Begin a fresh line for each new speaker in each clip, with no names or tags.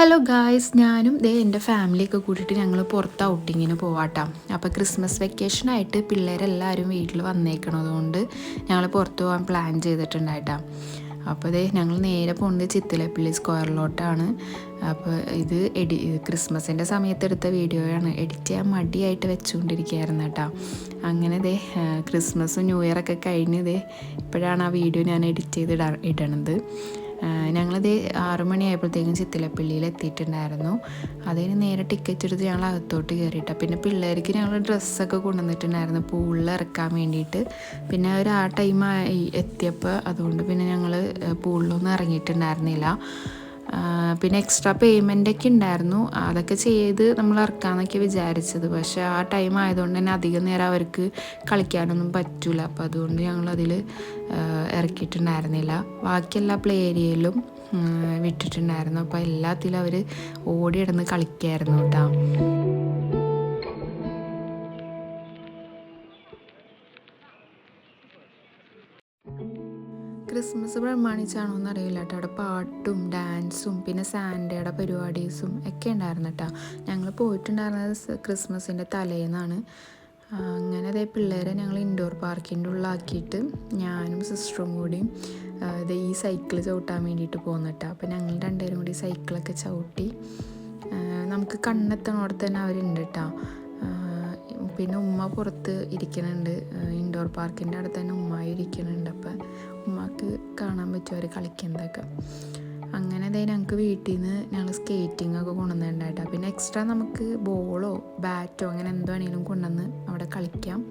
Hello guys, ഞാനും എൻ്റെ ഫാമിലിയൊക്കെ കൂട്ടിയിട്ട് ഞങ്ങൾ പുറത്ത് ഔട്ടിങ്ങിന് പോവാട്ടാം. അപ്പോൾ ക്രിസ്മസ് വെക്കേഷനായിട്ട് പിള്ളേരെല്ലാവരും വീട്ടിൽ വന്നേക്കണതുകൊണ്ട് ഞങ്ങൾ പുറത്ത് പോകാൻ പ്ലാൻ ചെയ്തിട്ടുണ്ടായിട്ടാ. അപ്പോൾ ഞങ്ങൾ നേരെ പോകുന്നത് ചിത്തിലപ്പള്ളി സ്ക്വയറിലോട്ടാണ്. അപ്പോൾ ഇത് ക്രിസ്മസിൻ്റെ സമയത്ത് എടുത്ത വീഡിയോയാണ്. എഡിറ്റ് ചെയ്യാൻ മടിയായിട്ട് വെച്ചുകൊണ്ടിരിക്കുകയായിരുന്നു കേട്ടോ. അങ്ങനെ ക്രിസ്മസും ന്യൂ ഇയറൊക്കെ കഴിഞ്ഞ് ഇപ്പോഴാണ് ആ വീഡിയോ ഞാൻ എഡിറ്റ് ചെയ്ത് ഇടണത്. ഞങ്ങളത് 6 മണിയായപ്പോഴത്തേക്കും ചിത്തിലപ്പള്ളിയിൽ എത്തിയിട്ടുണ്ടായിരുന്നു. അതിന് നേരെ ടിക്കറ്റ് എടുത്ത് ഞങ്ങൾ അകത്തോട്ട് കയറിയിട്ടാണ്. പിന്നെ പിള്ളേർക്ക് ഞങ്ങൾ ഡ്രസ്സൊക്കെ കൊണ്ടുവന്നിട്ടുണ്ടായിരുന്നു പൂളിൽ ഇറക്കാൻ വേണ്ടിയിട്ട്. പിന്നെ ആ ടൈം എത്തിയപ്പോൾ അതുകൊണ്ട് പിന്നെ ഞങ്ങൾ പൂളിലൊന്നും ഇറങ്ങിയിട്ടുണ്ടായിരുന്നില്ല. പിന്നെ എക്സ്ട്രാ പേയ്മെൻ്റൊക്കെ ഉണ്ടായിരുന്നു, അതൊക്കെ ചെയ്ത് നമ്മൾ ഇറക്കാമെന്നൊക്കെ വിചാരിച്ചത്. പക്ഷേ ആ ടൈം ആയതുകൊണ്ട് തന്നെ അധികം നേരം അവർക്ക് കളിക്കാനൊന്നും പറ്റില്ല. അപ്പോൾ അതുകൊണ്ട് ഞങ്ങളതിൽ ഇറക്കിയിട്ടുണ്ടായിരുന്നില്ല. ബാക്കി എല്ലാ പ്ലേ ഏരിയയിലും വിട്ടിട്ടുണ്ടായിരുന്നു. അപ്പോൾ എല്ലാത്തിലും അവർ ഓടിയിടന്ന് കളിക്കായിരുന്നു കേട്ടോ. ക്രിസ്മസ് പ്രമാണിച്ചാണോ എന്നറിയില്ല കേട്ടോ. അവിടെ പാട്ടും ഡാൻസും പിന്നെ സാൻഡയുടെ പരിപാടീസും ഒക്കെ ഉണ്ടായിരുന്നു കേട്ടോ. ഞങ്ങൾ പോയിട്ടുണ്ടായിരുന്നത് ക്രിസ്മസിൻ്റെ തലേന്നാണ്. അങ്ങനെ പിള്ളേരെ ഞങ്ങൾ ഇൻഡോർ പാർക്കിൻ്റെ ഉള്ളിലാക്കിയിട്ട് ഞാനും സിസ്റ്ററും കൂടിയും ഈ സൈക്കിൾ ചവിട്ടാൻ വേണ്ടിയിട്ട് പോകുന്നിട്ടാ. അപ്പോൾ ഞങ്ങൾ രണ്ടുപേരും കൂടി സൈക്കിളൊക്കെ ചവിട്ടി. നമുക്ക് കണ്ണെത്തണോടത്ത് തന്നെ അവരുണ്ട് കേട്ടോ. പിന്നെ ഉമ്മ പുറത്ത് ഇരിക്കുന്നുണ്ട്, ഇൻഡോർ പാർക്കിൻ്റെ അടുത്ത് തന്നെ ഉമ്മ ഇരിക്കുന്നുണ്ട്. അപ്പം ഉമ്മക്ക് കാണാൻ പറ്റും അവർ കളിക്കുന്നതൊക്കെ. അങ്ങനെ ഞങ്ങൾക്ക് വീട്ടിൽ നിന്ന് ഞങ്ങൾ സ്കേറ്റിംഗ് ഒക്കെ കൊണ്ടുവന്നിട്ടുണ്ടായിട്ടാണ്. പിന്നെ എക്സ്ട്രാ നമുക്ക് ബോളോ ബാറ്റോ അങ്ങനെ എന്ത് വേണമെങ്കിലും കൊണ്ടുവന്ന് അവിടെ കളിക്കാം.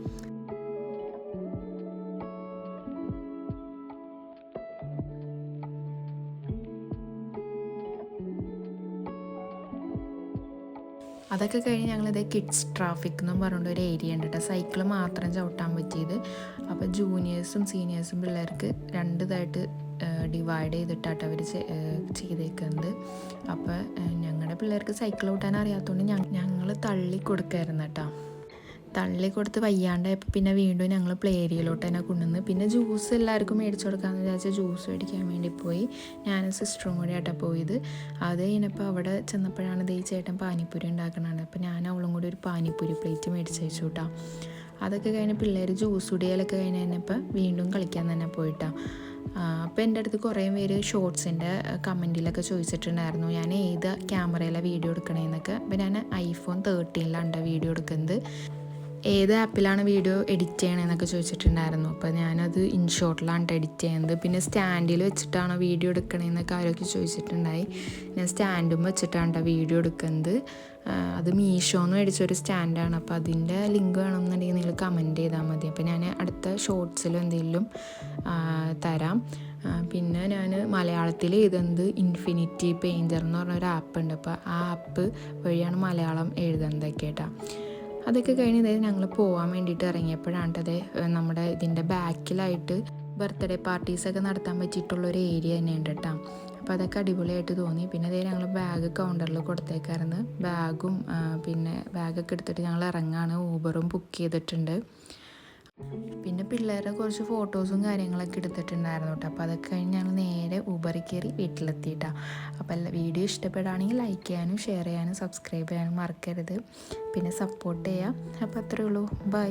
അതൊക്കെ കഴിഞ്ഞ് ഞങ്ങളിത് കിഡ്സ് ട്രാഫിക് എന്നും പറഞ്ഞുകൊണ്ട് ഒരു ഏരിയ ഉണ്ട് കേട്ടോ. സൈക്കിൾ മാത്രം ചവിട്ടാൻ പറ്റിയത്. അപ്പോൾ ജൂനിയേഴ്സും സീനിയേഴ്സും പിള്ളേർക്ക് രണ്ടിതായിട്ട് ഡിവൈഡ് ചെയ്തിട്ടാട്ടോ അവർ ചെയ്തേക്കുന്നത്. അപ്പോൾ ഞങ്ങളുടെ പിള്ളേർക്ക് സൈക്കിൾ ചവിട്ടാൻ അറിയാത്തതുകൊണ്ട് ഞങ്ങൾ തള്ളി കൊടുക്കായിരുന്നു കേട്ടോ. തള്ളി കൊടുത്ത് വയ്യാണ്ടായപ്പോൾ പിന്നെ വീണ്ടും ഞങ്ങൾ പ്ലേ ഏരിയയിലോട്ട് തന്നെ കൊണ്ടുവന്ന്. പിന്നെ ജ്യൂസ് എല്ലാവർക്കും മേടിച്ചു കൊടുക്കാമെന്ന് വിചാരിച്ചാൽ ജ്യൂസ് മേടിക്കാൻ വേണ്ടി പോയി. ഞാനും സിസ്റ്ററും കൂടി ആയിട്ടാണ് പോയത്. അത് കഴിഞ്ഞപ്പോൾ അവിടെ ചെന്നപ്പോഴാണ് ഈ ചേട്ടൻ പാനിപ്പൂരി ഉണ്ടാക്കണത്. അപ്പോൾ ഞാൻ അവളും കൂടി ഒരു പാനിപ്പൂരി പ്ലേറ്റ് മേടിച്ച് വെച്ചു കേട്ടോ. അതൊക്കെ കഴിഞ്ഞ് പിള്ളേർ ജ്യൂസ് കുടിയലൊക്കെ കഴിഞ്ഞ് കഴിഞ്ഞപ്പോൾ വീണ്ടും കളിക്കാൻ തന്നെ പോയിട്ടാണ്. അപ്പോൾ എൻ്റെ അടുത്ത് കുറേ പേര് ഷോർട്സിൻ്റെ കമൻറ്റിലൊക്കെ ചോദിച്ചിട്ടുണ്ടായിരുന്നു ഞാൻ ഏത് ക്യാമറയിലാണ് വീഡിയോ എടുക്കണേന്നൊക്കെ. അപ്പോൾ ഞാൻ iPhone 13 വീഡിയോ എടുക്കുന്നത്. ഏത് ആപ്പിലാണ് വീഡിയോ എഡിറ്റ് ചെയ്യണമെന്നൊക്കെ ചോദിച്ചിട്ടുണ്ടായിരുന്നു. അപ്പോൾ ഞാനത് ഇൻഷോട്ടിലാണ് എഡിറ്റ് ചെയ്യുന്നത്. പിന്നെ സ്റ്റാൻഡിൽ വെച്ചിട്ടാണോ വീഡിയോ എടുക്കണമെന്നൊക്കെ ആരൊക്കെ ചോദിച്ചിട്ടുണ്ടായി. ഞാൻ സ്റ്റാൻഡും വെച്ചിട്ടാണ് വീഡിയോ എടുക്കുന്നത്. അത് മീഷോന്ന് മേടിച്ചൊരു സ്റ്റാൻഡാണ്. അപ്പോൾ അതിൻ്റെ ലിങ്ക് വേണമെന്നുണ്ടെങ്കിൽ നിങ്ങൾ കമൻറ്റ് ചെയ്താൽ മതി. അപ്പോൾ ഞാൻ അടുത്ത ഷോർട്സിലും എന്തെങ്കിലും തരാം. പിന്നെ ഞാൻ മലയാളത്തിൽ എഴുതുന്നത് ഇൻഫിനിറ്റി പെയിൻറ്റർ എന്ന് പറഞ്ഞൊരു ആപ്പ് ഉണ്ട്. അപ്പോൾ ആ ആപ്പ് വഴിയാണ് മലയാളം എഴുതുന്നതൊക്കെ കേട്ടോ. അതൊക്കെ കഴിഞ്ഞ് ഞങ്ങൾ പോകാൻ വേണ്ടിയിട്ട് ഇറങ്ങിയപ്പോഴാണ് നമ്മുടെ ഇതിൻ്റെ ബാക്കിലായിട്ട് ബർത്ത്ഡേ പാർട്ടീസൊക്കെ നടത്താൻ പറ്റിയിട്ടുള്ളൊരു ഏരിയ തന്നെ ഉണ്ട് കേട്ടോ. അപ്പോൾ അതൊക്കെ അടിപൊളിയായിട്ട് തോന്നി. പിന്നെ ഞങ്ങൾ ബാഗ് കൗണ്ടറിൽ കൊടുത്തേക്കായിരുന്നു. ബാഗും പിന്നെ ബാഗൊക്കെ എടുത്തിട്ട് ഞങ്ങൾ ഇറങ്ങാണ്. ഊബറും ബുക്ക് ചെയ്തിട്ടുണ്ട്. പിന്നെ പിള്ളേരുടെ കുറച്ച് ഫോട്ടോസും കാര്യങ്ങളൊക്കെ എടുത്തിട്ടുണ്ടായിരുന്നു കേട്ടോ. അപ്പോൾ അതൊക്കെ കഴിഞ്ഞ് ഞങ്ങൾ നേരെ ഊബറിൽ കയറി വീട്ടിലെത്തിയിട്ടാണ്. അപ്പോൾ വീഡിയോ ഇഷ്ടപ്പെടുകയാണെങ്കിൽ ലൈക്ക് ചെയ്യാനും ഷെയർ ചെയ്യാനും സബ്സ്ക്രൈബ് ചെയ്യാനും മറക്കരുത്. പിന്നെ സപ്പോർട്ട് ചെയ്യാം. അപ്പോൾ അത്രയേ ഉള്ളൂ. ബൈ.